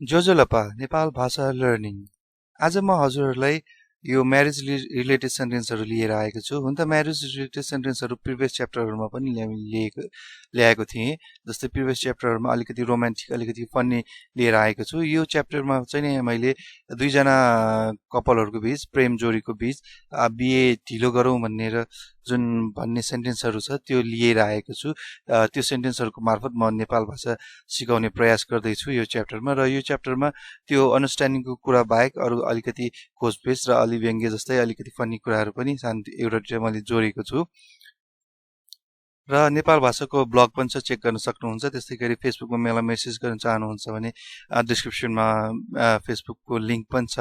जोजोलपा नेपाल भाषा लर्निङ आज म हजुरहरूलाई यो म्यारेज रिलेटेड सेन्टेन्सहरू लिएर आएको छु। हुन त म्यारेज रिलेटेड सेन्टेन्सहरू प्रिभियस च्याप्टरहरूमा पनि ल्याएको थिएँ। जस्तै प्रिभियस च्याप्टरहरूमा अलिकति रोमान्टिक अलिकति फन्नी लिएर आएको छु। यो च्याप्टरमा चाहिँ नि मैले दुईजना कपलहरूको बीच प्रेम जोडीको बीच बिहे ढिलो गरौँ भन्ने सेन्टेन्सहरू छ त्यो लिएर आएको छु। त्यो सेन्टेन्सहरूको मार्फत म नेपाल भाषा सिकाउने प्रयास गर्दैछु यो च्याप्टरमा। र यो च्याप्टरमा त्यो अन्डरस्ट्यान्डिङको कुरा बाहेक अरू अलिकति खोजपेच र अलि व्यङ्ग्य जस्तै अलिकति फन्नी कुराहरू पनि एउटा दुईटा मैले जोडेको छु। र नेपाल भाषाको ब्लग पनि छ, चेक गर्न सक्नुहुन्छ। त्यस्तै गरी फेसबुकमा मलाई मेसेज गर्न चाहनुहुन्छ भने डिस्क्रिप्सनमा फेसबुकको लिङ्क पनि छ।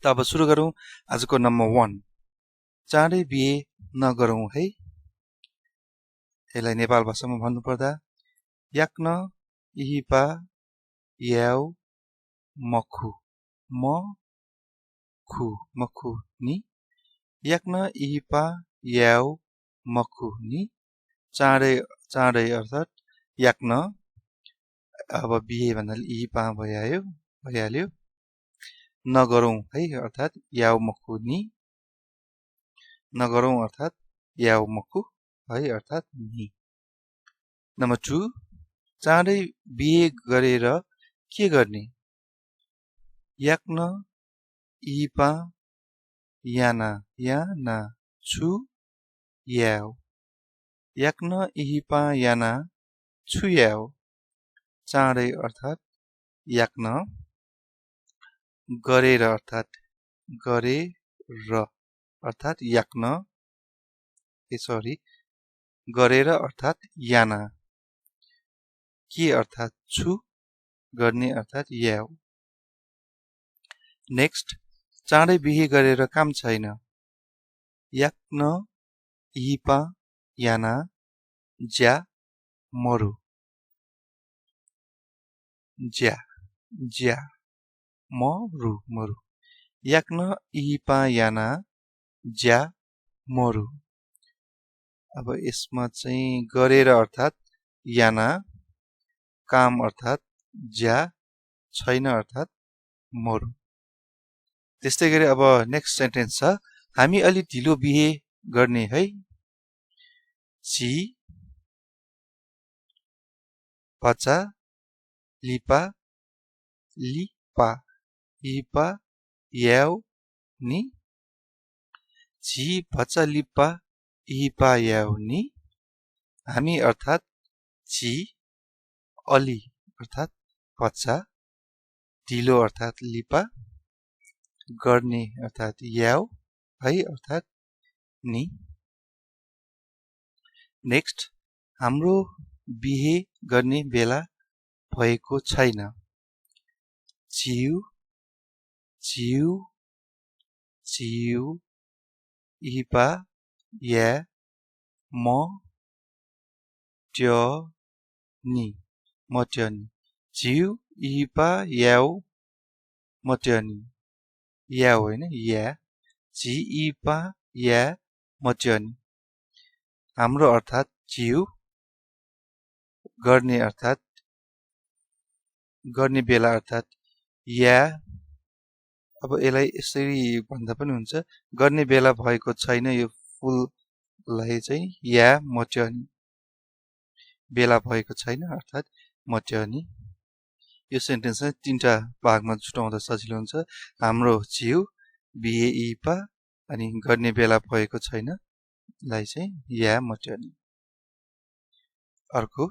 त अब सुरु गरौँ आजको नम्बर 1। चाँडै बिहे नगरौँ है। यसलाई नेपाल भाषामा भन्नुपर्दा याक्न इहिपा याउ मखु मखु नि याक्न इहिपा याउ मखु नि चाँडै अर्थात् याक्न अब बिहे भन्नाले इहिपा भइहाल्यो। नगरौँ है अर्थात् याउ मखु नि नगरौँ अर्थात् याउ मखु है अर्थात् नि। नम्बर 2 चाँडै बिहे गरेर के गर्ने? याक्न इहिपा याना छु याउ याक्न इहिपा याना छु याउ चाँडै अर्थात् याक्न गरेर अर्थात् याक्न गरेर अर्थात् याना के अर्थात् छु गर्ने अर्थात् याउ। नेक्स्ट चाँडै बिहे गरेर काम छैन। याक्न इहिपा याना ज्या मरु मरु याक्न इहिपा याना ज्या मरु। अब यसमा चाहिँ गरेर अर्थात् याना, काम अर्थात् ज्या, छैन अर्थात् मरु। त्यस्तै गरी अब नेक्स्ट सेन्टेन्स छ हामी अलि ढिलो बिहे गर्ने है। छि पचा लिपा इहिपा याउ नि छि पचा लिपा इहिपा याउ नि हामी अर्थात् छि अलि अर्थात् पचा ढिलो अर्थात् लिपा गर्ने अर्थात् याउ है अर्थात् नि। नेक्स्ट हाम्रो बिहे गर्ने बेला भएको छैन। चिउ इहिपा या मट्यनी चिउ इहिपा याउ मट्यनी याउ होइन या छि इहिपा या मट्यनी हाम्रो अर्थात् चिउ गर्ने अर्थात् गर्ने बेला अर्थात् या। अब यसलाई यसरी भन्दा पनि हुन्छ गर्ने बेला भएको छैन। यो फुललाई चाहिँ या मट्यनी बेला भएको छैन अर्थात् मट्यनी। यो सेन्टेन्स चाहिँ 3टा भागमा छुटाउँदा सजिलो हुन्छ। हाम्रो चिउ बिहे इहिपा अनि गर्ने बेला भएको छैन लाई चाहिँ या मट्यनी। अर्को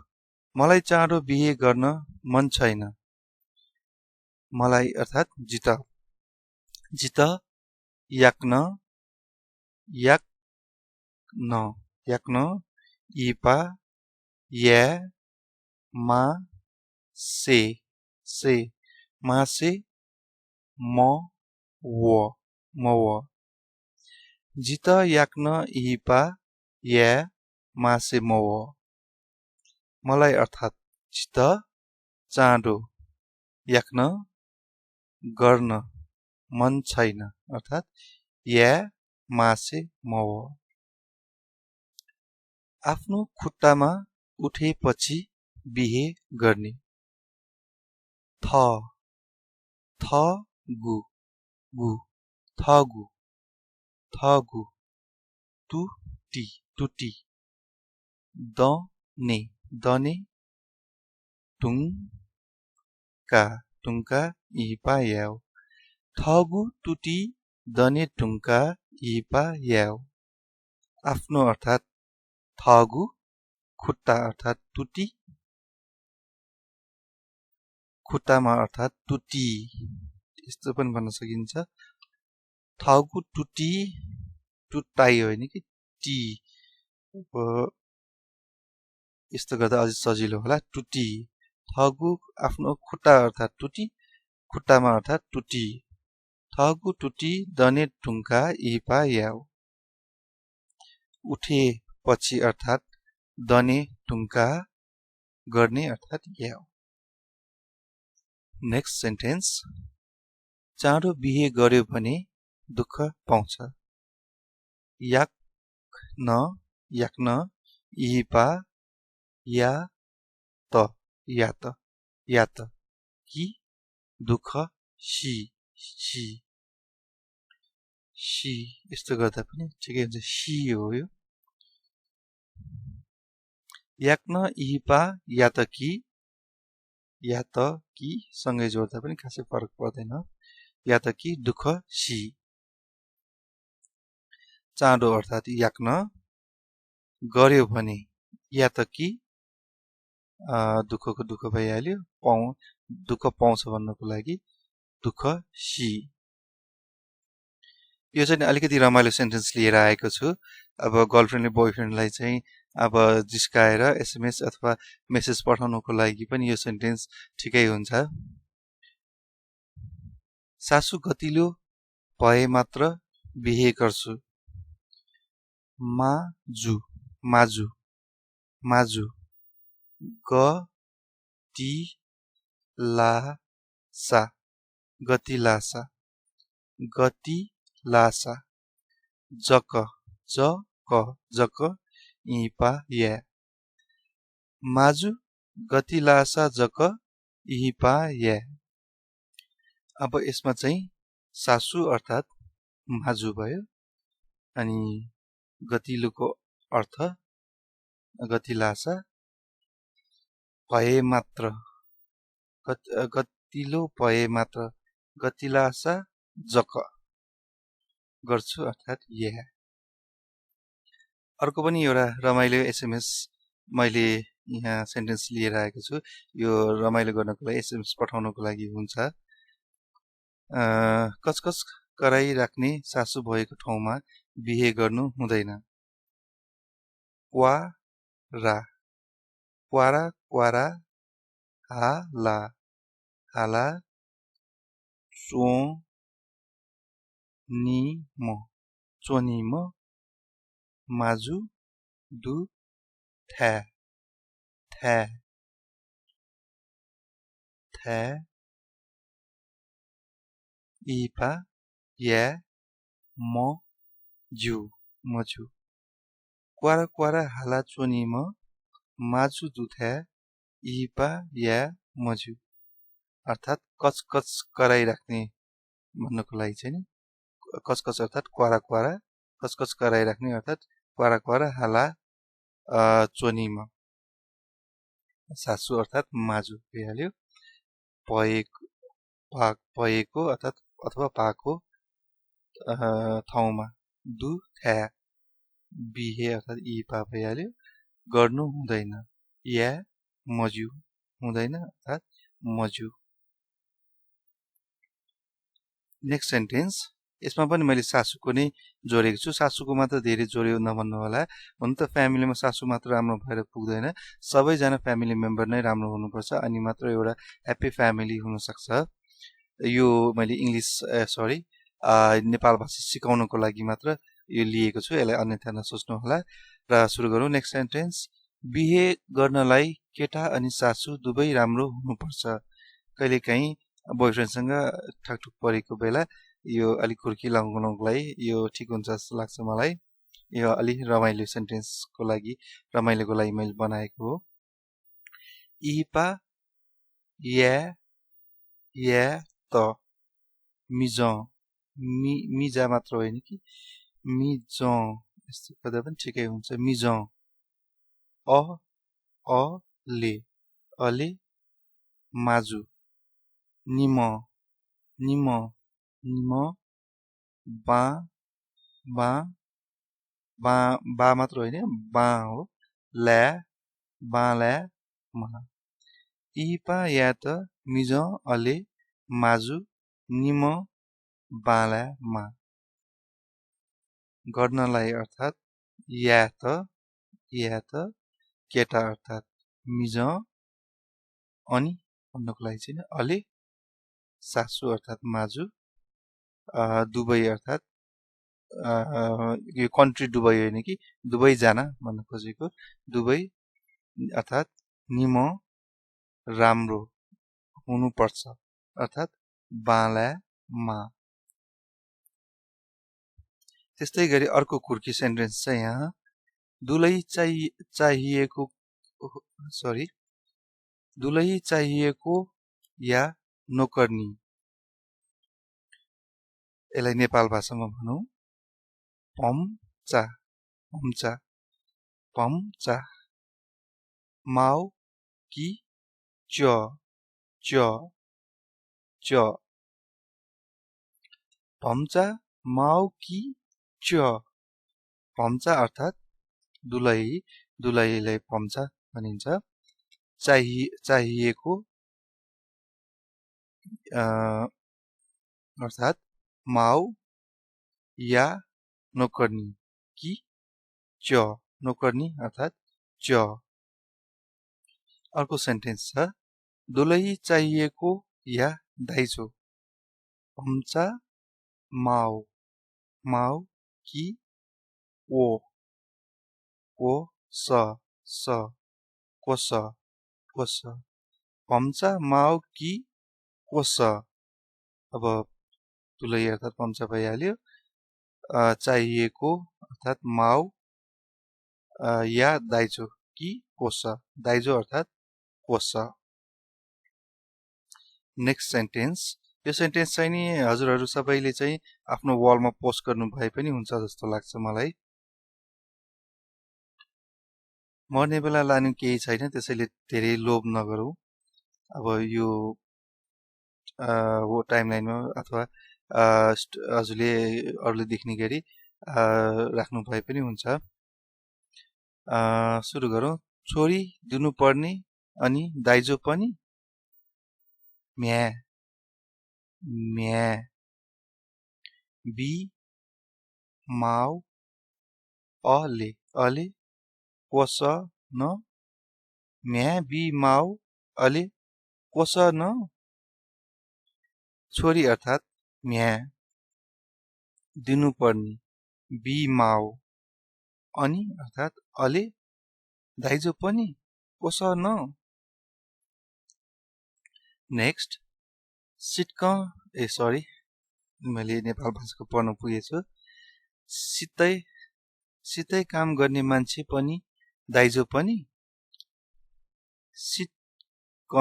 मलाई चाँडो बिहे गर्न मन छैन। मलाई अर्थात् जित याक्न इहिपा या मासे मव जित याक्न इहिपा या मासे मव मलाई अर्थात् जित चाँडो याक्न गर्न मन छैन अर्थात् या मासे मव। आफ्नो खुट्टामा उठेपछि बिहे गर्ने। थ थगु गु थगु थगु टुटी टुटी दने दने टुङका टुङका इपा याव थगु टुटी दने टुङका इपा याव आफ्नो अर्थात थगु खुट्टा अर्थात टुटी खुट्टामा अर्थात टुटी यस्तो पनि भन्न सकिन्छ थगु टुटी टुटाइ होइन कि टी यस्तो गर्दा अझै सजिलो होला टुटी थगु आफ्नो खुट्टा अर्थात टुटी खुट्टामा अर्थात टुटी थगु टुटी दने टुङका इपा याव उठे पछि अर्थात दने टुङका गर्ने अर्थात याव नेक्स्ट सेन्टेन्स चाँडो बिहे गर्यो भने दुःख पाउँछ याक्न इपा या त कि दुःख सी यस्तो गर्दा पनि ठिकै हुन्छ सी हो यो याक्न इपा या त कि सँगै जोड्दा पनि खासै फरक पर्दैन या त कि दुःख सी चाँडो अर्थात याक्न गर्यो भने या त कि दुःखको दुःख भइहाल्यो दुःख पाउँछ भन्नको लागि दुःख सी यो चाहिँ अलिकति रमाइलो सेन्टेन्स लिएर आएको छु अब गर्लफ्रेन्डले बोयफ्रेन्डलाई चाहिँ अब जिस्काएर एसएमएस अथवा मेसेज पठाउनको लागि पनि यो सेन्टेन्स ठिकै हुन्छ सासु gatilo भए मात्र बिहे गर्छु माजु गतिलासा जक इपा या माजु गतिलासा जक इपा या अब यसमा चाहिँ सासु अर्थात माजु भयो अनि गतिलोको अर्थ गतिलासा भए मात्र गतिलो भए मात्र गतिलासा जक गर्छु अर्थात या अर्को पनि एउटा रमाइलो एसएमएस मैले यहाँ सेन्टेन्स लिएर आएको छु यो रमाइलो गर्नको लागि एसएमएस पठाउनको लागि हुन्छ कचकच कराइराख्ने सासु भएको ठाउँमा बिहे गर्नु हुँदैन क्वारा हाला चोनिम माजु थ्या इपा या मजु क्वारा हाला चोनिम माजु दुथ्या इपा या मजु अर्थात कचकच कराइराख्ने भन्नको लागि चाहिँ नि कचकच अर्थात क्वारा कचकच कराइराख्ने अर्थात क्वारा हाला चोनिम सासु अर्थात माजु भइहाल्यो भएको अथवा पाको ठाउँमा दुथ्या बिहे अर्थात इपा भइहाल्यो गर्नु हुँदैन या मजु हुँदैन अर्थात मजु नेक्स्ट सेन्टेन्स यसमा पनि मैले सासुको नै जोडेको छु सासुको मात्र धेरै जोड्यो नभन्नु होला हुन त फ्यामिलीमा सासु मात्र राम्रो भएर पुग्दैन सबैजना फ्यामिली मेम्बर नै राम्रो हुनुपर्छ अनि मात्र एउटा ह्याप्पी फ्यामिली हुन सक्छ यो मैले इङ्ग्लिस नेपाल भाषा सिकाउनको लागि मात्र यो लिएको छु यसलाई अन्यथा नसोच्नु होला र सुरु गरौँ नेक्स्ट सेन्टेन्स बिहे गर्नलाई केटा अनि सासु दुवै राम्रो हुनुपर्छ कहिलेकाहीँ बोयफ्रेन्डसँग ठकठुक परेको बेला यो अलिक खुर्की लगाउनको लागि यो ठिक हुन्छ जस्तो लाग्छ मलाई यो अलि रमाइलो सेन्टेन्सको लागि रमाइलोको लागि मैले बनाएको हो इपा या या त मिज मिजा मात्र होइन कि मिज यस्तो गर्दा पनि ठिकै हुन्छ मिज अ ले अले माजु निम निम निम बा बा बा बा मात्र होइन बा हो ल्या बाल्या मा इपा या त मिज अले माजु निम बाल्या मा गर्नलाई अर्थात् या त केटा अर्थात् मिज अनि भन्नको लागि चाहिँ अले सासु अर्थात् माजु दुबई अर्थात् यो कन्ट्री दुबई होइन कि दुबई जाना भन्न खोजेको दुबई अर्थात् निम राम्रो हुनुपर्छ अर्थात् बाल्यामा त्यस्तै गरी अर्को कुर्की सेन्टेन्स छ यहाँ दुलही चाहिएको दुलही चाहिएको या नोकर्नी यसलाई नेपाल भाषामा भनौँ पम्चा माउ कि च पम्चा माउ कि च पम्चा अर्थात् दुलहीलाई पम्चा भनिन्छ चाहिएको अर्थात् माउ या नोकर्नी कि च नोकर्नी अर्थात् च अर्को सेन्टेन्स छ दुलही चाहिएको या दाइजो पम्चा माउ कि कोस पम्चा माउ कि कोस अब दुलही अर्थात् पम्चा भइहाल्यो चाहिएको अर्थात् माउ या दाइजो कि कोस दाइजो अर्थात् कोस नेक्स्ट सेन्टेन्स यो सेन्टेन्स चाहिँ नि हजुरहरू सबैले चाहिँ आफ्नो वालमा पोस्ट गर्नु भए पनि हुन्छ जस्तो लाग्छ मलाई मर्ने बेला लानु केही छैन त्यसैले धेरै लोभ नगरौँ अब यो हो टाइमलाइनमा अथवा हजुरले अरूले देख्ने गरी राख्नु भए पनि हुन्छ सुरु गरौँ छोरी दिनु पर्ने अनि दाइजो पनि म्या बी माउ अले कोस न म्या बी माउ अले कोस न छोरी अर्थात् म्या दिनुपर्ने बी माउ अनि अर्थात् अले दाइजो पनि कोस न नेक्स्ट सिटक मैले नेपाल भाषाको पढ्न पुगेछु सितै काम गर्ने मान्छे पनि दाइजो पनि सिटक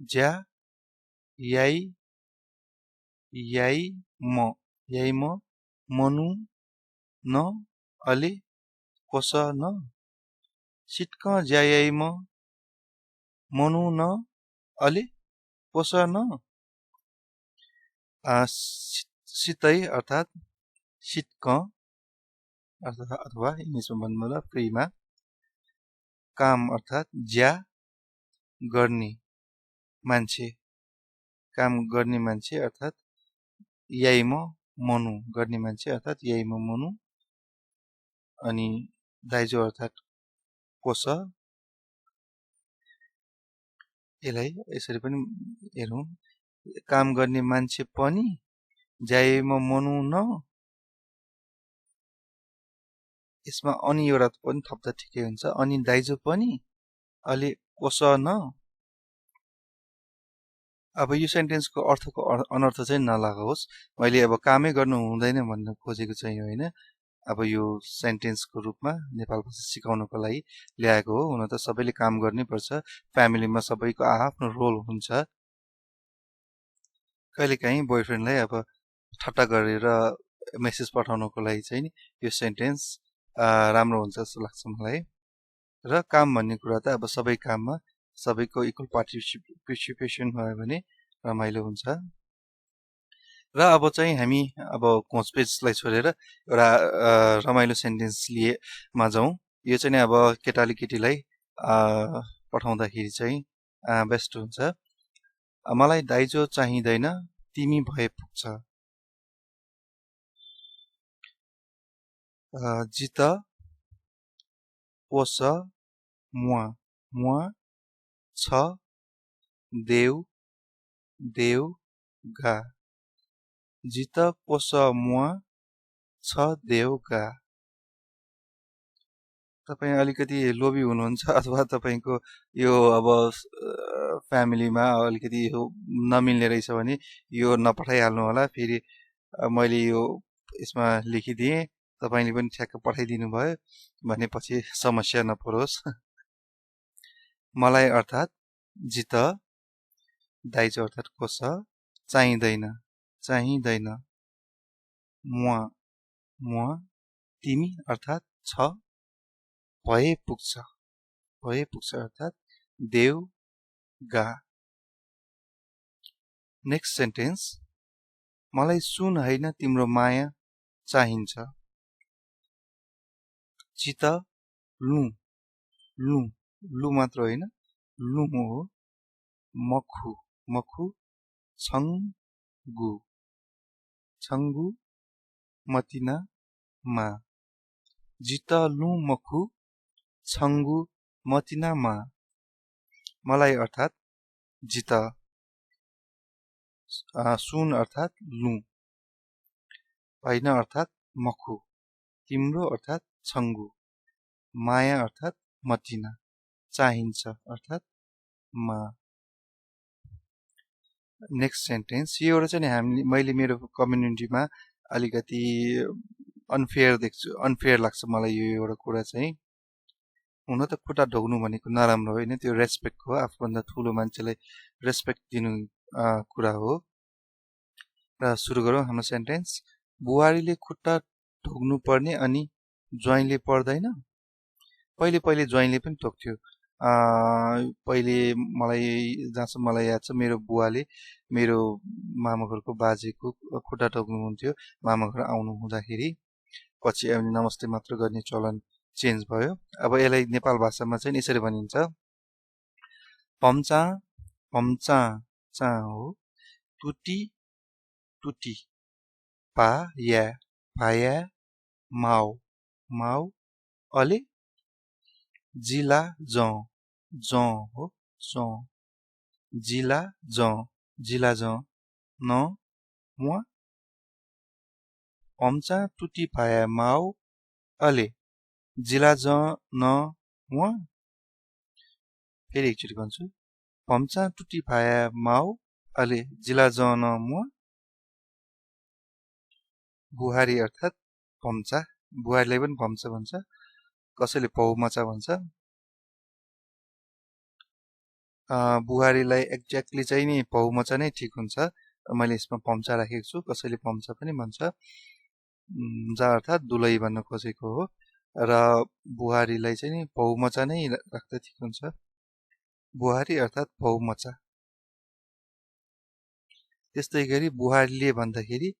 ज्या याइ म मनु न अले कोस न सिटक ज्या याइ म मनु न अले कोस न सितै अर्थात् सिटक अथवा इङ्ग्लिसमा भन्नुभयो फ्रीमा काम अर्थात् ज्या गर्ने मान्छे काम गर्ने मान्छे अर्थात् याइ म मनु गर्ने मान्छे अर्थात् याइ म मनु अनि दाइजो अर्थात् कोस यसलाई यसरी पनि हेरौँ काम गर्ने मान्छे पनि ज्याइमा मनु न यसमा अनि एउटा पनि थप्दा ठिकै हुन्छ अनि दाइजो पनि अलि कोस न अब यो सेन्टेन्सको अर्थको अनर्थ चाहिँ नलागोस् मैले अब कामै गर्नु हुँदैन भन्न खोजेको चाहिँ होइन अब यो सेन्टेन्सको रूपमा नेपाल भाषा सिकाउनको लागि ल्याएको हो। हुन त सबैले काम गर्नै पर्छ, फ्यामिलीमा सबैको आफ्नो रोल हुन्छ। कहिलेकाहीँ बोयफ्रेन्डलाई अब ठट्टा गरेर मेसेज पठाउनको लागि चाहिँ नि यो सेन्टेन्स राम्रो हुन्छ जस्तो लाग्छ मलाई। र काम भन्ने कुरा त अब सबै काममा सबैको इक्वल पार्टिसिपेसन भयो भने रमाइलो हुन्छ। र अब चाहिँ हामी अब घोचपेचलाई छोडेर एउटा रमाइलो सेन्टेन्स लिएमा जाउँ। यो चाहिँ नि अब केटाले केटीलाई पठाउँदाखेरि चाहिँ बेस्ट हुन्छ। मलाई दाइजो चाहिँदैन, तिमी भए पुग्छ। जित पोस मुआ मुआ छ देउ देउ गा। जित पोस मुआ छ देउ गा। तपाईँ अलिकति लोभी हुनुहुन्छ अथवा तपाईँको यो अब फ्यामिलीमा अलिकति यो नमिल्ने रहेछ भने यो नपठाइहाल्नु होला। फेरि मैले यो यसमा लेखिदिएँ, तपाईँले पनि ठ्याक्क पठाइदिनु भयो भनेपछि समस्या नपरोस्। मलाई अर्थात् जित, दाइजो अर्थात् कोस, चाहिँदैन चाहिँदैन, मुआ मुआ तिमी अर्थात् छ, भए पुग्छ अर्थात् देउ गा। नेक्स्ट सेन्टेन्स, मलाई सुन होइन तिम्रो माया चाहिन्छ। चित लु लु लु मात्र होइन लु हो, मखु मखु छङ्गु छङ्गु मतिना मा। जित लु मखु छङ्गु मतिना मा। मलाई अर्थात् जित, सुन अर्थात् लु, होइन अर्थात् मखु, तिम्रो अर्थात् छङ्गु, माया अर्थात् मतिना, चाहिन्छ अर्थात् मा। नेक्स्ट सेन्टेन्स, यो एउटा चाहिँ मैले मेरो कम्युनिटीमा अलिकति अनफेयर देख्छु, अनफेयर लाग्छ मलाई यो एउटा कुरा चाहिँ। हुन त खुट्टा ढोग्नु भनेको नराम्रो होइन, त्यो रेस्पेक्ट हो, आफूभन्दा ठुलो मान्छेलाई रेस्पेक्ट दिनु कुरा हो। र सुरु गरौँ हाम्रो सेन्टेन्स। बुहारीले खुट्टा ढोग्नु पर्ने अनि ज्वाइँले पर्दैन। पहिले पहिले ज्वाइँले पनि ठोक्थ्यो। पहिले मलाई जहाँसम्म मलाई याद छ, मेरो बुवाले मेरो मामा घरको बाजेको खुट्टा ढोग्नुहुन्थ्यो मामा घर आउनु हुँदाखेरि। पछि नमस्ते मात्र गर्ने चलन चेन्ज भयो। अब यसलाई नेपाल भाषामा चाहिँ यसरी भनिन्छ, पम्चा पम्चा चा हो, टुटी टुटी, पा या भाया माओ माओ, अले जिला जौ जौ हो, जौ जिला जौ जिला जौ न मुआ। पम्चा टुटी भाया माओ अले जिला जौ न मुआ। फेरि एकचोटि भन्छु, पम्चा टुटी भाया माओ अले जिला जौ न मुआ। बुहारी अर्थात् पम्चा, बुहारीलाई पनि पम्चा भन्छ, कसैले पौमचा भन्छ। बुहारीलाई एक्ज्याक्टली चाहिँ नि पौमचा नै ठिक हुन्छ, मैले यसमा पम्चा राखेको छु, कसैले पम्चा पनि भन्छ, जा अर्थात् दुलै भन्न खोजेको हो। र बुहारीलाई चाहिँ नि पौमचा नै राख्दा ठिक हुन्छ, बुहारी अर्थात् पौमचा। त्यस्तै गरी बुहारीले भन्दाखेरि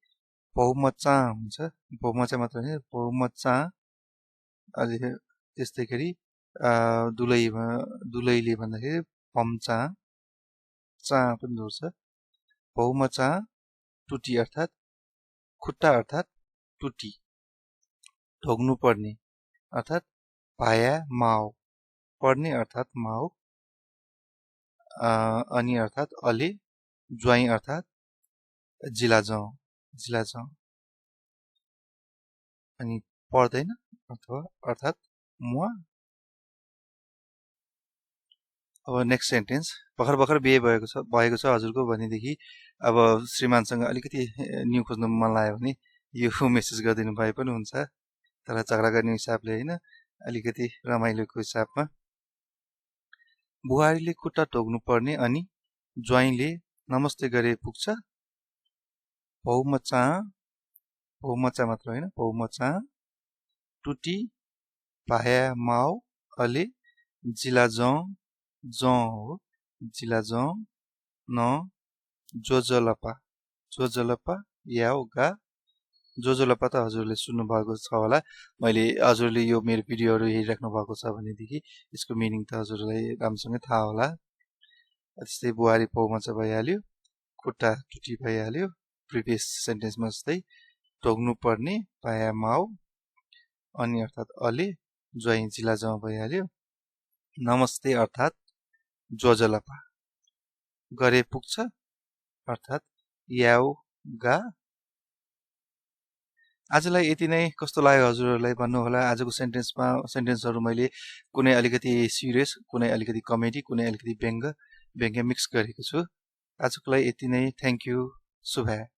पौमचा हुन्छ, पौमचा मात्र होइन पौमचा। त्यस्तै गरी दुलैले भन्दाखेरि पम्चा चा पनि जोड्छ। पौमचा टुटी अर्थात् खुट्टा अर्थात् टुटी, ढोग्नु पर्ने अर्थात् भाया माओ, पर्ने अर्थात् माओ, अनि अर्थात् अले, ज्वाइँ अर्थात् जिलाजौ जिलाजौ, अनि पर्दैन अथवा अर्थात् मुआ। अब नेक्स्ट सेन्टेन्स, भर्खर भर्खर बिहे भएको छ हजुरको भनेदेखि अब श्रीमानसँग अलिकति न्यु खोज्नु मन लाग्यो भने यो मेसेज गरिदिनु भए पनि हुन्छ। तर झगडा गर्ने हिसाबले हैन अलिकति रमाइलोको हिसाबमा बुहारीले खुट्टा टोक्नु पर्ने अनि ज्वाइँले नमस्ते गरे पुग्छ पौमचा मात्र हैन पौमचा टुटी पाया माओ अले जिला जौ हो जिला जौ न जोजलपा याओ गा जोजलपा त हजुरले सुन्नु भएको छ होला मैले हजुरले यो मेरो भिडियोहरु हेरिराख्नु भएको छ भनेदेखि यसको मिनिङ त हजुरलाई राम्रोसँग थाहा होला त्यस्तै बुहारी पौमचा भइहाल्यो खुट्टा टुटी भइहाल्यो प्रिभियस सेन्टेन्समा जस्तै टोक्नु पर्ने पाया माओ अनि अर्थात अले ज्वाइँ जिला जौ भइहाल्यो नमस्ते अर्थात जोजलपा गरे पुग्छ अर्थात याओ गा आजलाई यति नै कस्तो लाग्यो हजुरहरूलाई भन्नु होला आजको सेन्टेन्सहरु मैले कुनै अलिकति सिरियस कुनै अलिकति कमेडी कुनै अलिकति व्यङ्ग्य मिक्स गरेको छु आजको लागि यति नै थ्यांक यू शुभ